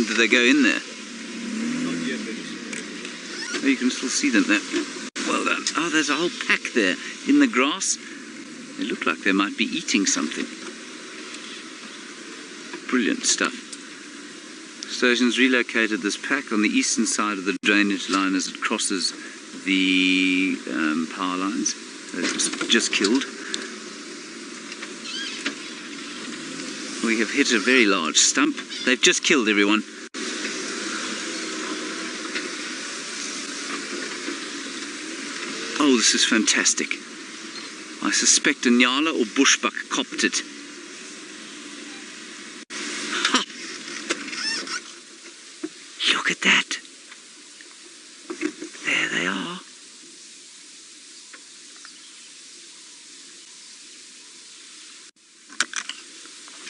did they go in there? Not yet, they just... Oh, you can still see them there. Well done. Oh, there's a whole pack there in the grass. They look like they might be eating something. Brilliant stuff. Stations relocated this pack on the eastern side of the drainage line as it crosses the power lines. It's just killed. We have hit a very large stump. They've just killed everyone. Oh, this is fantastic. I suspect a nyala or bushbuck copped it. Ha! Look at that. There they are.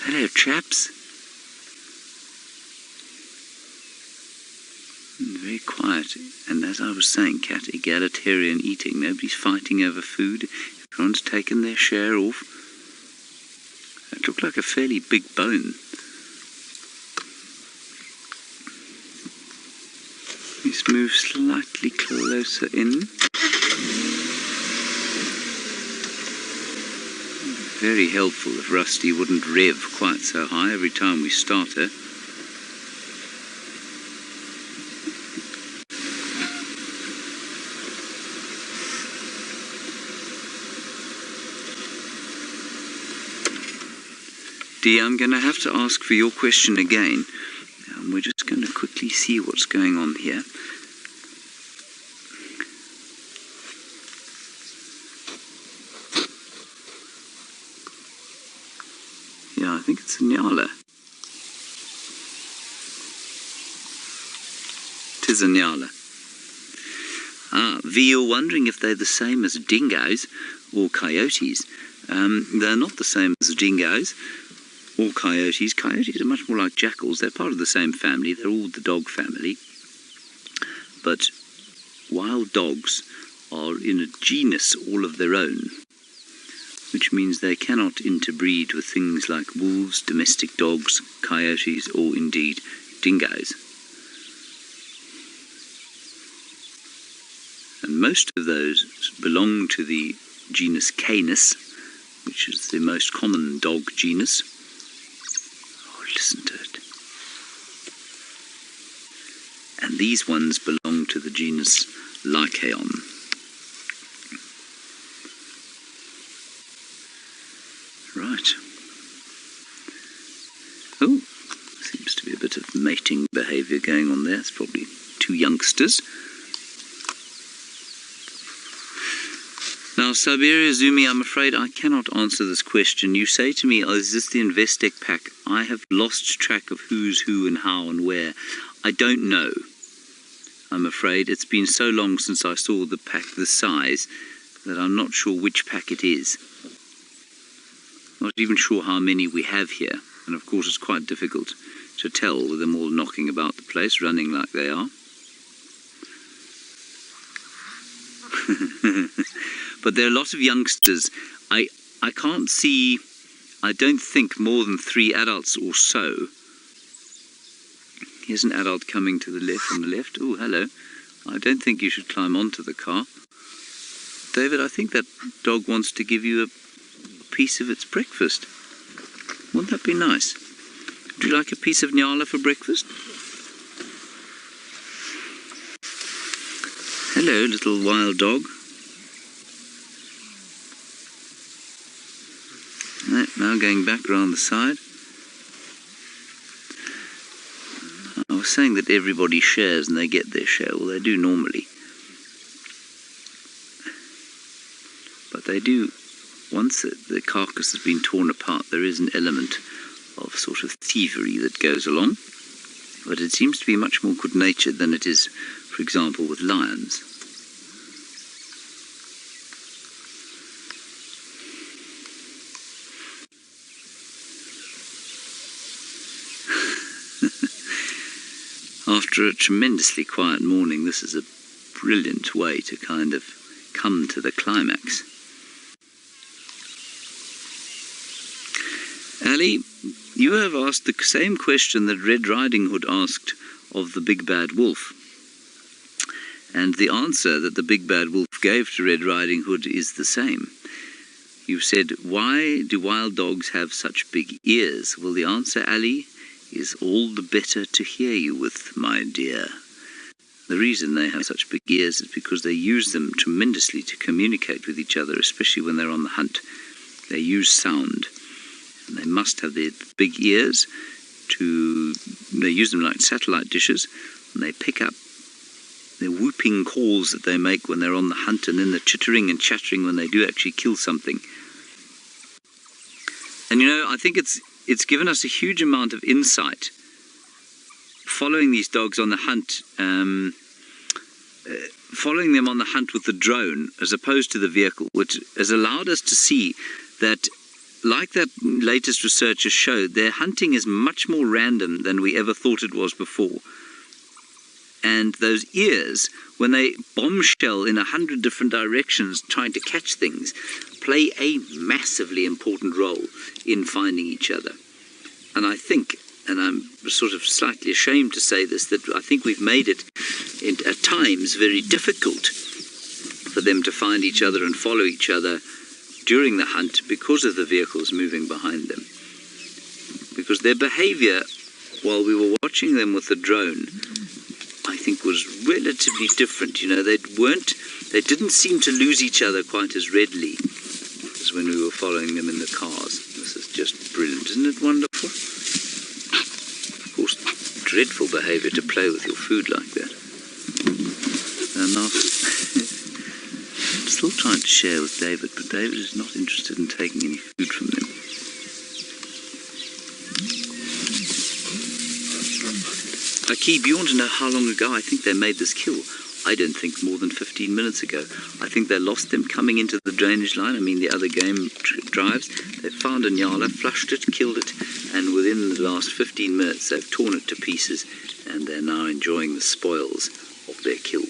Hello, chaps. Very quiet. And as I was saying, cat egalitarian eating. Nobody's fighting over food. Everyone's taken their share off. That looked like a fairly big bone. Let's move slightly closer in. Very helpful if Rusty wouldn't rev quite so high every time we start her. Dee, I'm going to have to ask for your question again. We're just going to quickly see what's going on here. Yeah, I think it's a nyala. It is a nyala. Ah, V, you're wondering if they're the same as dingoes or coyotes. They're not the same as dingoes or coyotes. Coyotes are much more like jackals. They're part of the same family. They're all the dog family. But wild dogs are in a genus all of their own, which means they cannot interbreed with things like wolves, domestic dogs, coyotes, or indeed dingoes. And most of those belong to the genus Canis, which is the most common dog genus. Oh, listen to it. And these ones belong to the genus Lycaon. Right. Oh, seems to be a bit of mating behaviour going on there. It's probably two youngsters. Now, Siberia Zumi, I'm afraid I cannot answer this question. You say to me, oh, is this the Investec pack? I have lost track of who's who and how and where. I don't know, I'm afraid. It's been so long since I saw the pack this size that I'm not sure which pack it is. Not even sure how many we have here. And of course it's quite difficult to tell with them all knocking about the place, running like they are. But there are a lot of youngsters. I can't see, I don't think more than 3 adults or so. Here's an adult coming to the left, on the left. Oh, hello. I don't think you should climb onto the car. David, I think that dog wants to give you a piece of its breakfast. Wouldn't that be nice? Would you like a piece of nyala for breakfast? Hello, little wild dog. Right, now going back around the side. I was saying that everybody shares and they get their share. Well, they do normally. But they do, once the carcass has been torn apart, there is an element of sort of thievery that goes along. But it seems to be much more good-natured than it is, for example, with lions. After a tremendously quiet morning, this is a brilliant way to kind of come to the climax. Ali, You have asked the same question that Red Riding Hood asked of the Big Bad Wolf. And the answer that the Big Bad Wolf gave to Red Riding Hood is the same. You said, why do wild dogs have such big ears? Well, the answer, Ali, is all the better to hear you with, my dear. The reason they have such big ears is because they use them tremendously to communicate with each other, especially when they're on the hunt. They use sound. And they must have their big ears they use them like satellite dishes, and they pick up the whooping calls that they make when they're on the hunt, and then the chittering and chattering when they do actually kill something. And I think it's given us a huge amount of insight following these dogs on the hunt, following them on the hunt with the drone as opposed to the vehicle, which has allowed us to see that, like that latest research has showed, their hunting is much more random than we ever thought it was before. And those ears, when they bombshell in 100 different directions trying to catch things, play a massively important role in finding each other. And I think, and I'm sort of slightly ashamed to say this, that I think we've made it at times very difficult for them to find each other and follow each other during the hunt because of the vehicles moving behind them. Because their behavior while we were watching them with the drone, I think, was relatively different. They didn't seem to lose each other quite as readily as when we were following them in the cars. This is just brilliant, isn't it wonderful? Of course, dreadful behavior to play with your food like that. And now, I'm still trying to share with David, but David is not interested in taking any food from them. Akib, you want to know how long ago I think they made this kill? I don't think more than 15 minutes ago. I think they lost them coming into the drainage line. I mean, the other game drives. They found a nyala, flushed it, killed it, and within the last 15 minutes they've torn it to pieces, and they're now enjoying the spoils of their kill.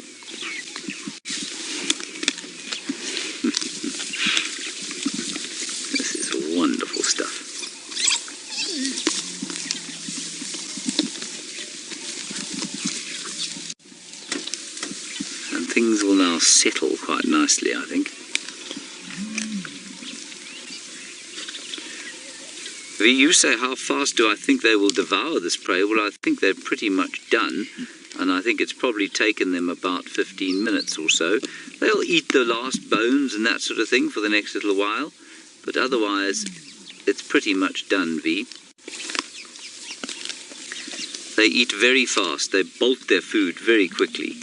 This is wonderful stuff. Things will now settle quite nicely, I think. You say, how fast do I think they will devour this prey? Well, I think they're pretty much done, and I think it's probably taken them about 15 minutes or so. They'll eat the last bones and that sort of thing for the next little while, but otherwise it's pretty much done, V. They eat very fast. They bolt their food very quickly.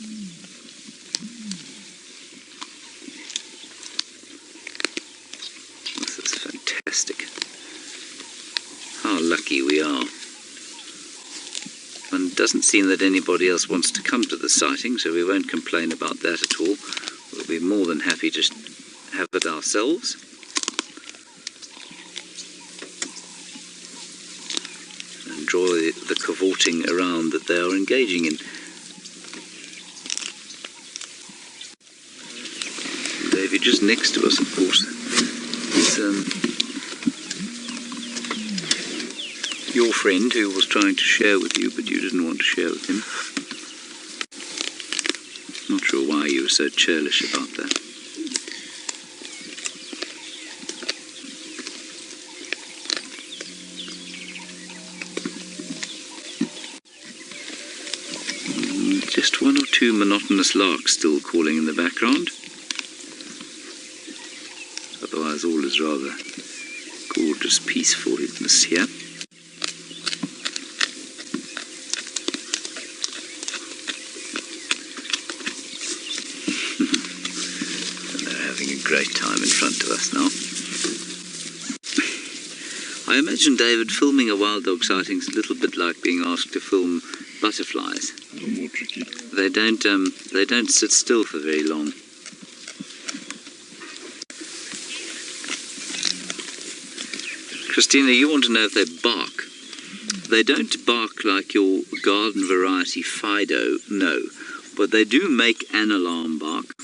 How lucky we are. And it doesn't seem that anybody else wants to come to the sighting, so we won't complain about that at all. We'll be more than happy to have it ourselves. Enjoy the cavorting around that they are engaging in. David, just next to us, of course, is your friend who was trying to share with you, but you didn't want to share with him. Not sure why you were so churlish about that. Just one or two monotonous larks still calling in the background. Otherwise all is rather gorgeous peacefulness here. Great time in front of us now. I imagine, David, filming a wild dog sighting is a little bit like being asked to film butterflies. More tricky. They don't sit still for very long. Christina, you want to know if they bark. They don't bark like your garden variety Fido, no, but they do make an alarm bark,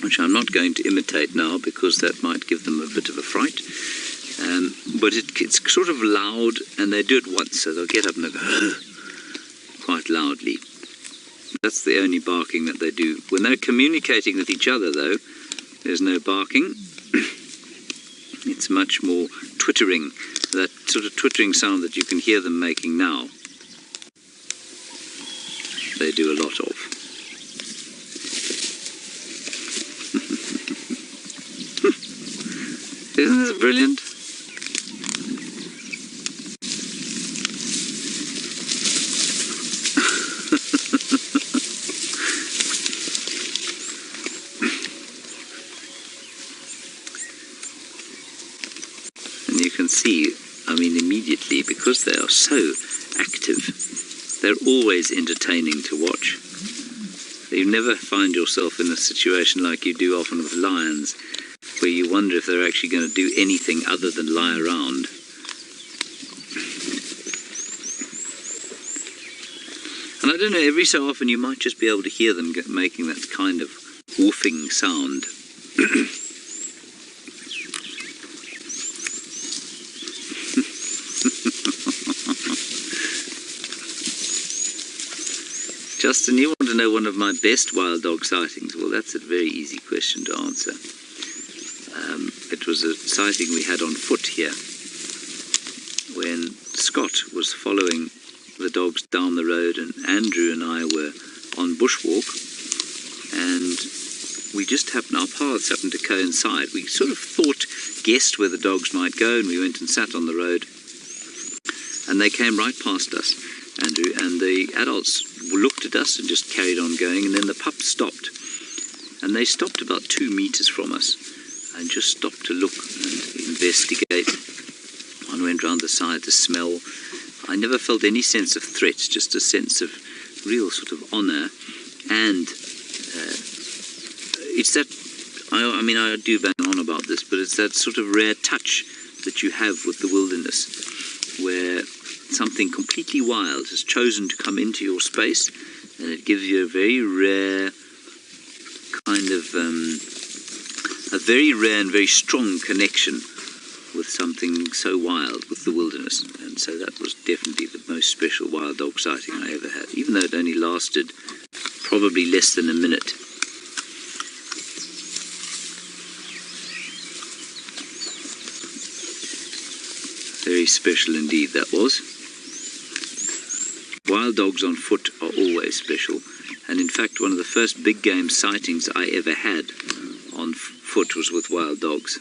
which I'm not going to imitate now because that might give them a bit of a fright. But it's sort of loud, and they do it once, so they'll get up and they'll go quite loudly. That's the only barking that they do. When they're communicating with each other, though, there's no barking. It's much more twittering, that sort of twittering sound that you can hear them making now. They do a lot of. Isn't this brilliant? And you can see, I mean, immediately, because they are so active, they're always entertaining to watch. You never find yourself in a situation like you do often with lions, where you wonder if they're actually going to do anything other than lie around. And I don't know, every so often you might just be able to hear them making that kind of woofing sound. Justin, you want to know one of my best wild dog sightings? Well, that's a very easy question to answer. It was a sighting we had on foot here, when Scott was following the dogs down the road, and Andrew and I were on bushwalk, and we just our paths happened to coincide. We sort of guessed where the dogs might go, and we went and sat on the road, and they came right past us, Andrew, and the adults looked at us and just carried on going, and then the pups stopped, and they stopped about 2 meters from us and just stopped to look and investigate. One went round the side to smell. I never felt any sense of threat, just a sense of real sort of honour, and it's that, I mean, I do bang on about this, but it's that sort of rare touch that you have with the wilderness, where something completely wild has chosen to come into your space, and it gives you a very rare kind of, a very rare and very strong connection with something so wild, with the wilderness. And so that was definitely the most special wild dog sighting I ever had, even though it only lasted probably less than a minute. Very special indeed, that was. Wild dogs on foot are always special, and in fact one of the first big game sightings I ever had on foot was with wild dogs.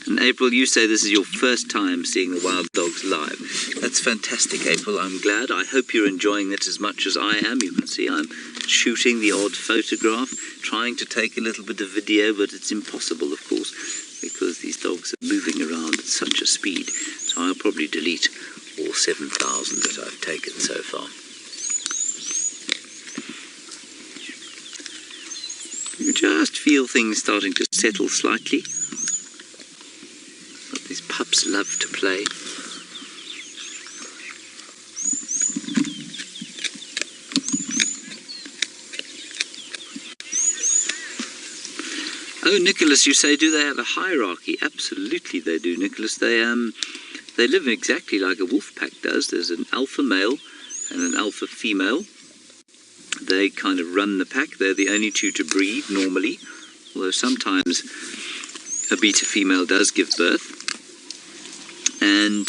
And April, you say this is your first time seeing the wild dogs live. That's fantastic, April. I'm glad. I hope you're enjoying it as much as I am. You can see I'm shooting the odd photograph, trying to take a little bit of video, but it's impossible, of course, because these dogs are moving around at such a speed. So I'll probably delete all 7,000 that I've taken so far. You just feel things starting to settle slightly. But these pups love to play. Oh, Nicholas, you say, do they have a hierarchy? Absolutely they do, Nicholas. They live exactly like a wolf pack does. There's an alpha male and an alpha female. They kind of run the pack. They're the only two to breed normally, although sometimes a beta female does give birth. And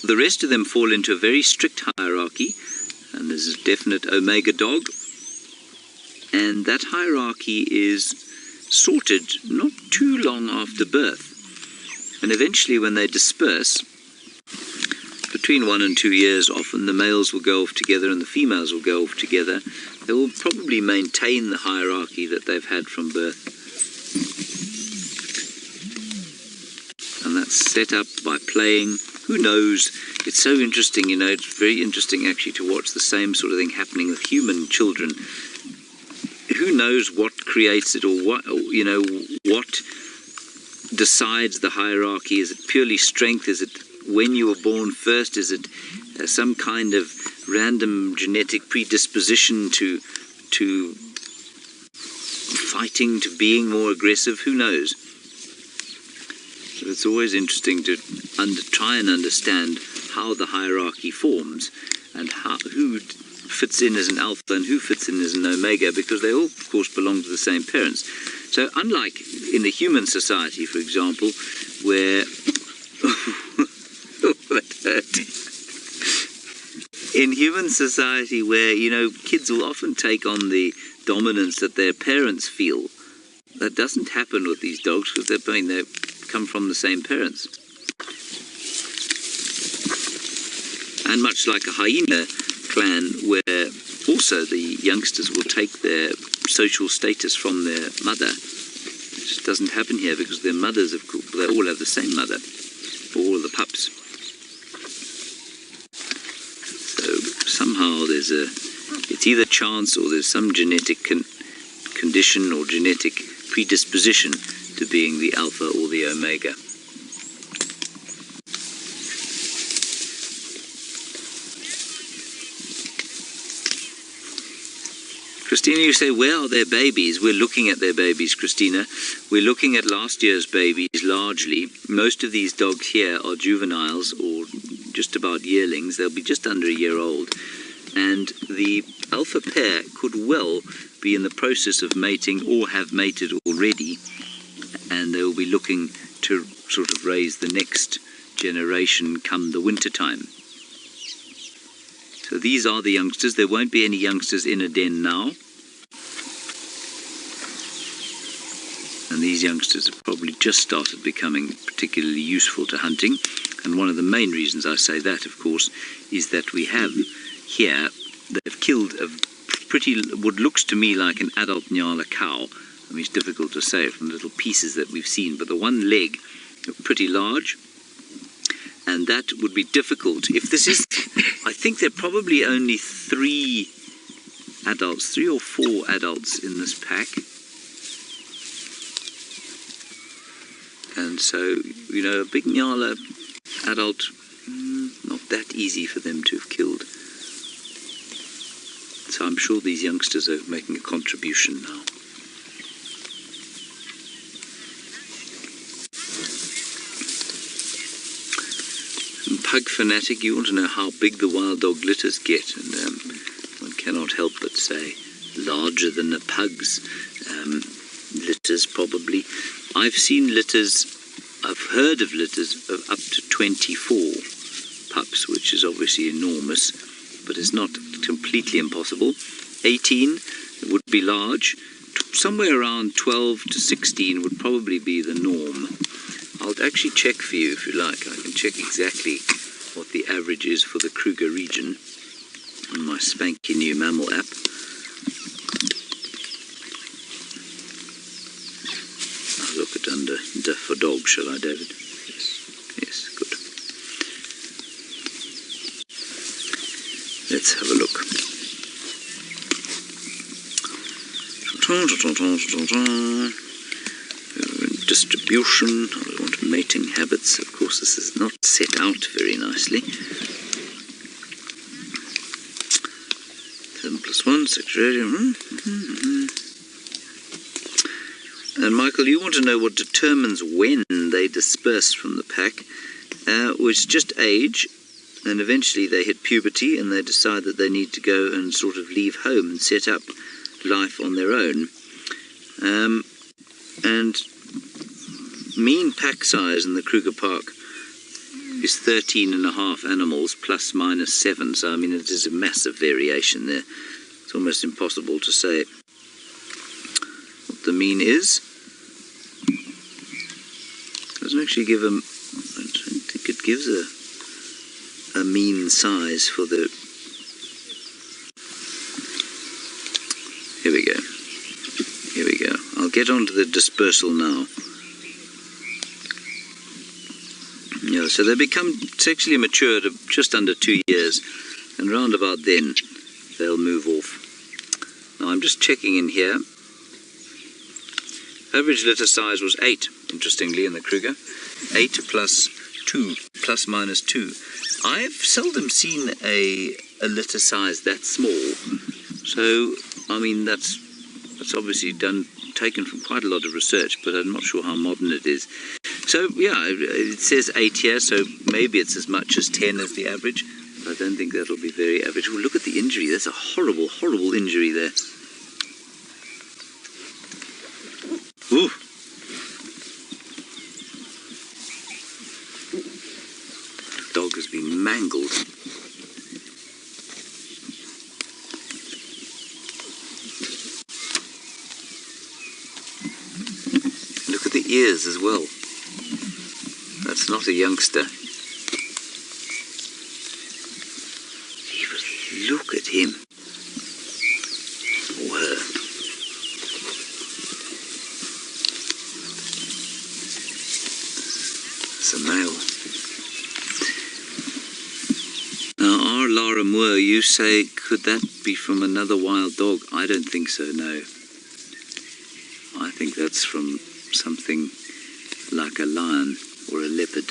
the rest of them fall into a very strict hierarchy, and there's a definite omega dog. And that hierarchy is sorted not too long after birth. And eventually when they disperse, between 1 and 2 years often, the males will go off together and the females will go off together. They will probably maintain the hierarchy that they've had from birth. And that's set up by playing. Who knows? It's so interesting, you know, it's very interesting actually to watch the same sort of thing happening with human children. Who knows what creates it, or what, you know, what decides the hierarchy? Is it purely strength? Is it when you were born first? Is it some kind of random genetic predisposition to fighting, to being more aggressive? Who knows? it's always interesting to try and understand how the hierarchy forms and who fits in as an alpha and who fits in as an omega, because they all, of course, belong to the same parents. So unlike in the human society, for example, where in human society where, you know, kids will often take on the dominance that their parents feel, that doesn't happen with these dogs, because they come from the same parents. And much like a hyena clan, where also the youngsters will take their social status from their mother. It just doesn't happen here because their mothers, of course, they all have the same mother for all of the pups. So somehow it's either chance or there's some genetic condition or genetic predisposition to being the alpha or the omega. Christina, you say, where are their babies? We're looking at their babies, Christina. We're looking at last year's babies largely. Most of these dogs here are juveniles or just about yearlings. They'll be just under a year old. And the alpha pair could well be in the process of mating or have mated already. And they will be looking to sort of raise the next generation come the winter time. So these are the youngsters. There won't be any youngsters in a den now. And these youngsters have probably just started becoming particularly useful to hunting. And one of the main reasons I say that, of course, is that we have here, they've killed a pretty, what looks to me like an adult Nyala cow. I mean, it's difficult to say from the little pieces that we've seen, but the one leg, pretty large. And that would be difficult. If this is, I think there are probably only 3 or 4 adults in this pack. And so, you know, a big Nyala adult, not that easy for them to have killed. So I'm sure these youngsters are making a contribution now. And Pug Fanatic, you want to know how big the wild dog litters get, and one cannot help but say larger than the pug's litters probably. I've seen litters, I've heard of litters of up to 24 pups, which is obviously enormous, but it's not completely impossible. 18 would be large. Somewhere around 12 to 16 would probably be the norm. I'll actually check for you if you like. I can check exactly what the average is for the Kruger region on my spanky new mammal app. I'll look at under D for dog, shall I, David? Yes, good. Let's have a look. Distribution, I want mating habits. Of course, this is not set out very nicely. 7 + 1, 6 radium. And Michael, you want to know what determines when they disperse from the pack, which is just age, and eventually they hit puberty and they decide that they need to go and sort of leave home and set up life on their own. And mean pack size in the Kruger Park is 13.5 animals ±7, so I mean it is a massive variation there. It's almost impossible to say what the mean is. It doesn't actually give I don't think it gives a mean size for the... Here we go. Here we go. I'll get on to the dispersal now. Yeah, so they become sexually mature to just under 2 years, and round about then they'll move off. Now I'm just checking in here. Average litter size was 8, interestingly, in the Kruger. 8 + 2, ±2. I've seldom seen a litter size that small. So, I mean, that's obviously taken from quite a lot of research, but I'm not sure how modern it is. So So, yeah, it says 8 here, so maybe it's as much as 10 as the average. But I don't think that'll be very average. Oh, look at the injury. That's a horrible, horrible injury there. Ooh. Dog has been mangled. Look at the ears as well. That's not a youngster. Look at him. Or her. It's a male. Now, R. Lara Moore, you say, could that be from another wild dog? I don't think so, no. I think that's from something like a lion or a leopard.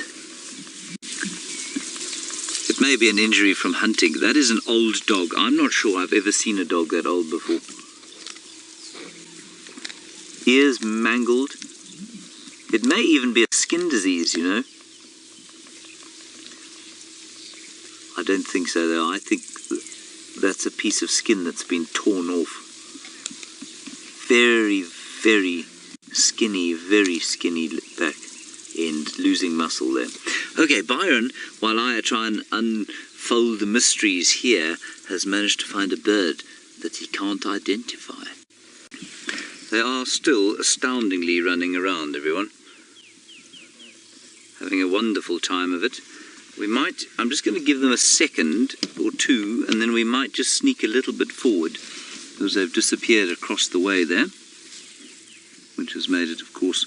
It may be an injury from hunting. That is an old dog. I'm not sure I've ever seen a dog that old before. Ears mangled. It may even be a skin disease, you know. I don't think so, though. I think that's a piece of skin that's been torn off. Very, very skinny back end, losing muscle there. Okay, Byron, while I try and unfold the mysteries here, has managed to find a bird that he can't identify. They are still astoundingly running around, everyone. Having a wonderful time of it. I'm just going to give them a second or two, and then we might just sneak a little bit forward, because they've disappeared across the way there, which has made it, of course,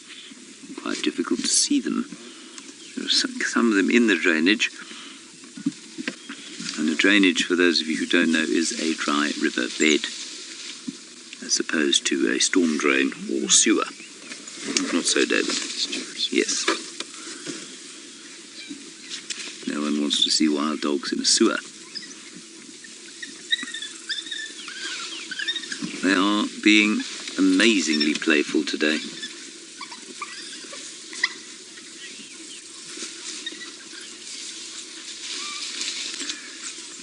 quite difficult to see them. There are some of them in the drainage, and the drainage, for those of you who don't know, is a dry river bed, as opposed to a storm drain or sewer. Not so, David? Yes. No one wants to see wild dogs in a sewer. They are being amazingly playful today.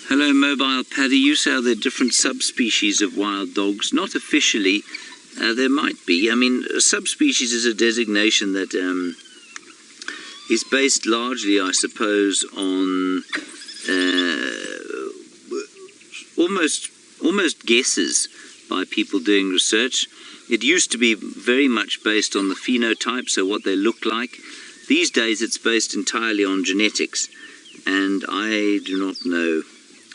Hello, Mobile Paddy. You say there are different subspecies of wild dogs. Not officially. There might be. I mean, a subspecies is a designation that is based largely, I suppose, on almost guesses by people doing research. It used to be very much based on the phenotype, so what they look like. These days it's based entirely on genetics, and I do not know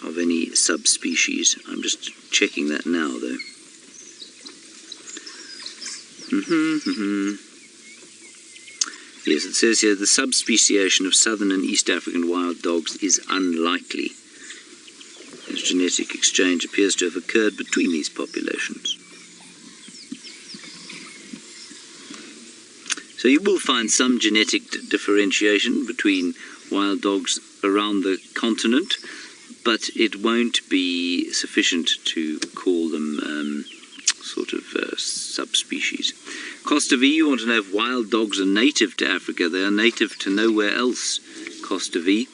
of any subspecies. I'm just checking that now, though. Yes, it says here the subspeciation of southern and East African wild dogs is unlikely, as genetic exchange appears to have occurred between these populations. So you will find some genetic differentiation between wild dogs around the continent, but it won't be sufficient to call them subspecies. Costa V, you want to know if wild dogs are native to Africa. They are native to nowhere else, Costa V.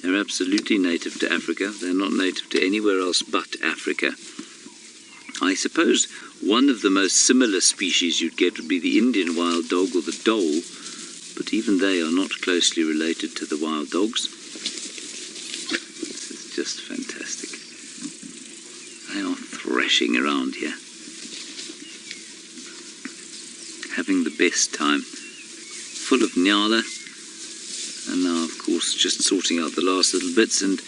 They're absolutely native to Africa. They're not native to anywhere else but Africa. I suppose one of the most similar species you'd get would be the Indian wild dog or the dhole, but even they are not closely related to the wild dogs. This is just fantastic. They are thrashing around here, having the best time, full of nyala, and now of course just sorting out the last little bits, and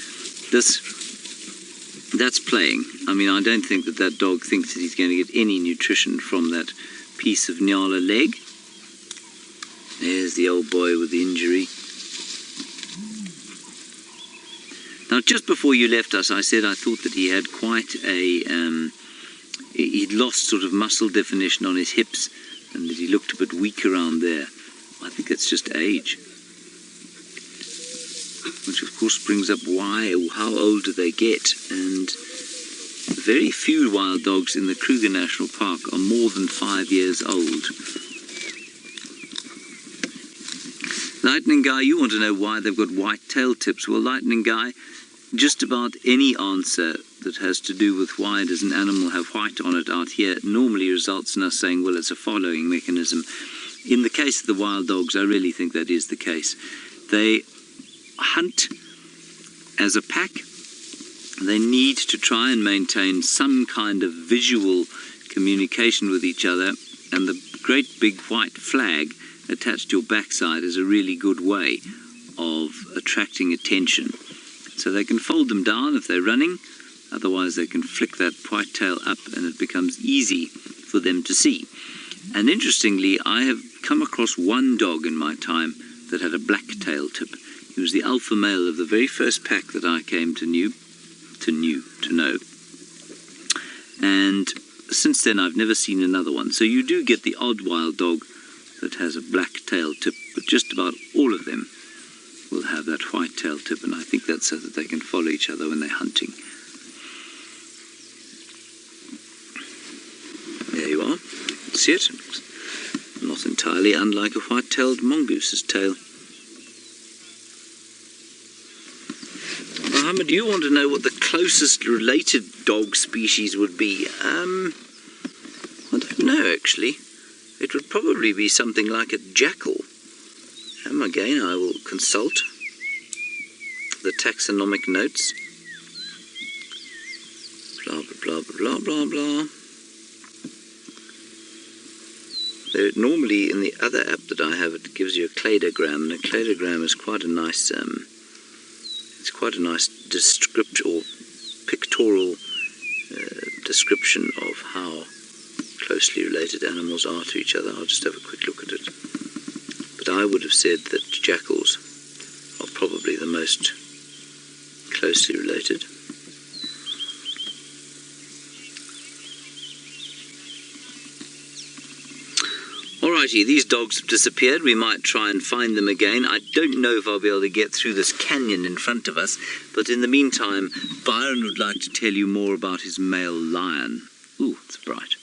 that's playing. I mean, I don't think that dog thinks that he's going to get any nutrition from that piece of nyala leg. There's the old boy with the injury. Now, just before you left us, I said I thought that he had quite a he'd lost sort of muscle definition on his hips, and that he looked a bit weak around there. I think that's just age. Which of course brings up why or how old do they get, and very few wild dogs in the Kruger National Park are more than 5 years old. Lightning Guy, you want to know why they've got white tail tips. Well, Lightning Guy, just about any answer that has to do with why does an animal have white on it out here normally results in us saying, well, it's a following mechanism. In the case of the wild dogs, I really think that is the case. They hunt as a pack. They need to try and maintain some kind of visual communication with each other, and the great big white flag attached to your backside is a really good way of attracting attention. So they can fold them down if they're running, otherwise they can flick that white tail up and it becomes easy for them to see. And interestingly, I have come across one dog in my time that had a black tail tip. He was the alpha male of the very first pack that I came to know. And since then I've never seen another one. So you do get the odd wild dog that has a black tail tip, but just about all of them will have that white tail tip, and I think that's so that they can follow each other when they're hunting. There you are. See it? Not entirely unlike a white-tailed mongoose's tail. Mohammed, you want to know what the closest related dog species would be? I don't know, actually. It would probably be something like a jackal. Again, I will consult the taxonomic notes. Blah, blah, blah, blah, blah, blah. Normally, in the other app that I have, it gives you a cladogram, and a cladogram is quite a nice, it's quite a nice description or pictorial description of how closely related animals are to each other. I'll just have a quick look at it. But I would have said that jackals are probably the most closely related. Alrighty, these dogs have disappeared. We might try and find them again. I don't know if I'll be able to get through this canyon in front of us, but in the meantime, Byron would like to tell you more about his male lion. Ooh, it's bright.